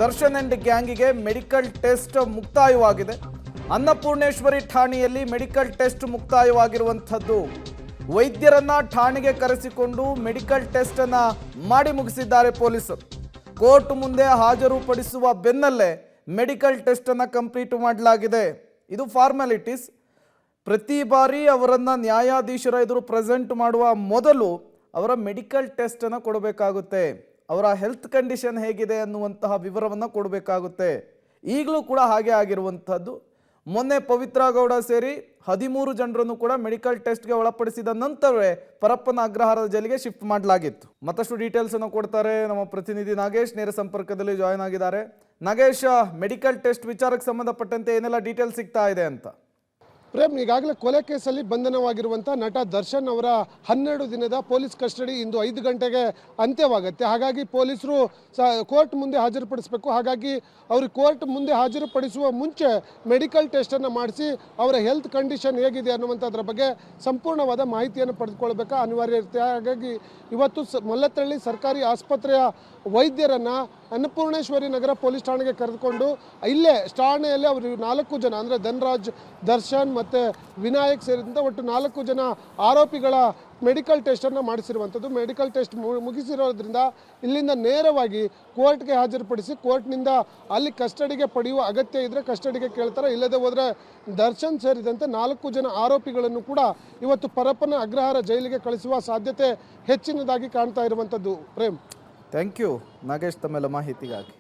Darshan and ಗ್ಯಾಂಗಿಗೆ medical test ಮುಕ್ತಾಯವಾಗಿದೆ. ಅನ್ನಪೂರ್ಣೇಶ್ವರಿ ಠಾಣೆಯಲ್ಲಿ ಮೆಡಿಕಲ್ ಟೆಸ್ಟ್ ಮುಕ್ತಾಯವಾಗಿರುವಂಥದ್ದು. ವೈದ್ಯರನ್ನ ಠಾಣೆಗೆ ಕರೆಸಿಕೊಂಡು ಮೆಡಿಕಲ್ ಟೆಸ್ಟ್ ಅನ್ನ ಮಾಡಿ ಮುಗಿಸಿದ್ದಾರೆ ಪೊಲೀಸರು. ಕೋರ್ಟ್ ಮುಂದೆ ಹಾಜರುಪಡಿಸುವ ಬೆನ್ನಲ್ಲೇ ಮೆಡಿಕಲ್ ಟೆಸ್ಟ್ ಅನ್ನ ಕಂಪ್ಲೀಟ್ ಮಾಡಲಾಗಿದೆ. ಇದು ಫಾರ್ಮಾಲಿಟೀಸ್. ಪ್ರತಿ ಬಾರಿ ಅವರನ್ನ ನ್ಯಾಯಾಧೀಶರ ಎದುರು ಪ್ರೆಸೆಂಟ್ ಮಾಡುವ ಮೊದಲು ಅವರ ಮೆಡಿಕಲ್ ಟೆಸ್ಟ್ ಅನ್ನು ಕೊಡಬೇಕಾಗುತ್ತೆ. ಅವರ ಹೆಲ್ತ್ ಕಂಡೀಷನ್ ಹೇಗಿದೆ ಅನ್ನುವಂತಹ ವಿವರವನ್ನು ಕೊಡಬೇಕಾಗುತ್ತೆ. ಈಗಲೂ ಕೂಡ ಹಾಗೆ ಆಗಿರುವಂಥದ್ದು. ಮೊನ್ನೆ ಪವಿತ್ರ ಗೌಡ ಸೇರಿ 13 ಜನರನ್ನು ಕೂಡ ಮೆಡಿಕಲ್ ಟೆಸ್ಟ್ಗೆ ಒಳಪಡಿಸಿದ ನಂತರವೇ ಪರಪ್ಪನ ಅಗ್ರಹಾರದ ಜೈಲಿಗೆ ಶಿಫ್ಟ್ ಮಾಡಲಾಗಿತ್ತು. ಮತ್ತಷ್ಟು ಡೀಟೇಲ್ಸ್ ಅನ್ನು ಕೊಡ್ತಾರೆ ನಮ್ಮ ಪ್ರತಿನಿಧಿ ನಾಗೇಶ್, ನೇರ ಸಂಪರ್ಕದಲ್ಲಿ ಜಾಯ್ನ್ ಆಗಿದ್ದಾರೆ. ನಾಗೇಶ್, ಮೆಡಿಕಲ್ ಟೆಸ್ಟ್ ವಿಚಾರಕ್ಕೆ ಸಂಬಂಧಪಟ್ಟಂತೆ ಏನೆಲ್ಲ ಡೀಟೇಲ್ಸ್ ಸಿಗ್ತಾ ಇದೆ ಅಂತ? ಪ್ರೇಮ್, ಈಗಾಗಲೇ ಕೊಲೆ ಕೇಸಲ್ಲಿ ಬಂಧನವಾಗಿರುವಂಥ ನಟ ದರ್ಶನ್ ಅವರ 12 ದಿನದ ಪೊಲೀಸ್ ಕಸ್ಟಡಿ ಇಂದು 5 ಗಂಟೆಗೆ ಅಂತ್ಯವಾಗುತ್ತೆ. ಹಾಗಾಗಿ ಪೊಲೀಸರು ಕೋರ್ಟ್ ಮುಂದೆ ಹಾಜರುಪಡಿಸಬೇಕು. ಹಾಗಾಗಿ ಅವರು ಕೋರ್ಟ್ ಮುಂದೆ ಹಾಜರುಪಡಿಸುವ ಮುಂಚೆ ಮೆಡಿಕಲ್ ಟೆಸ್ಟನ್ನು ಮಾಡಿಸಿ ಅವರ ಹೆಲ್ತ್ ಕಂಡೀಷನ್ ಹೇಗಿದೆ ಅನ್ನುವಂಥದ್ರ ಬಗ್ಗೆ ಸಂಪೂರ್ಣವಾದ ಮಾಹಿತಿಯನ್ನು ಪಡೆದುಕೊಳ್ಬೇಕಾ ಅನಿವಾರ್ಯ ಇರುತ್ತೆ. ಹಾಗಾಗಿ ಇವತ್ತು ಮಲ್ಲತ್ತಳ್ಳಿ ಸರ್ಕಾರಿ ಆಸ್ಪತ್ರೆಯ ವೈದ್ಯರನ್ನು ಅನ್ನಪೂರ್ಣೇಶ್ವರಿ ನಗರ ಪೊಲೀಸ್ ಠಾಣೆಗೆ ಕರೆದುಕೊಂಡು ಇಲ್ಲೇ ಠಾಣೆಯಲ್ಲಿ ಅವರು 4 ಜನ ಅಂದರೆ ಧನ್ರಾಜ್, ದರ್ಶನ್ ಮತ್ತು ವಿನಾಯಕ್ ಸೇರಿದಂತೆ ಒಟ್ಟು 4 ಜನ ಆರೋಪಿಗಳ ಮೆಡಿಕಲ್ ಟೆಸ್ಟನ್ನು ಮಾಡಿಸಿರುವಂಥದ್ದು. ಮೆಡಿಕಲ್ ಟೆಸ್ಟ್ ಮುಗಿಸಿರೋದ್ರಿಂದ ಇಲ್ಲಿಂದ ನೇರವಾಗಿ ಕೋರ್ಟ್ಗೆ ಹಾಜರುಪಡಿಸಿ ಕೋರ್ಟ್ನಿಂದ ಅಲ್ಲಿ ಕಸ್ಟಡಿಗೆ ಪಡೆಯುವ ಅಗತ್ಯ ಇದ್ದರೆ ಕಸ್ಟಡಿಗೆ ಕೇಳ್ತಾರೆ. ಇಲ್ಲದೆ ಹೋದರೆ ದರ್ಶನ್ ಸೇರಿದಂತೆ 4 ಜನ ಆರೋಪಿಗಳನ್ನು ಕೂಡ ಇವತ್ತು ಪರಪ್ಪನ ಅಗ್ರಹಾರ ಜೈಲಿಗೆ ಕಳಿಸುವ ಸಾಧ್ಯತೆ ಹೆಚ್ಚಿನದಾಗಿ ಕಾಣ್ತಾ ಇರುವಂಥದ್ದು. ಪ್ರೇಮ್, ಥ್ಯಾಂಕ್ ಯು ನಾಗೇಶ್ ತಮ್ಮೆಲ್ಲ ಮಾಹಿತಿಗಾಗಿ.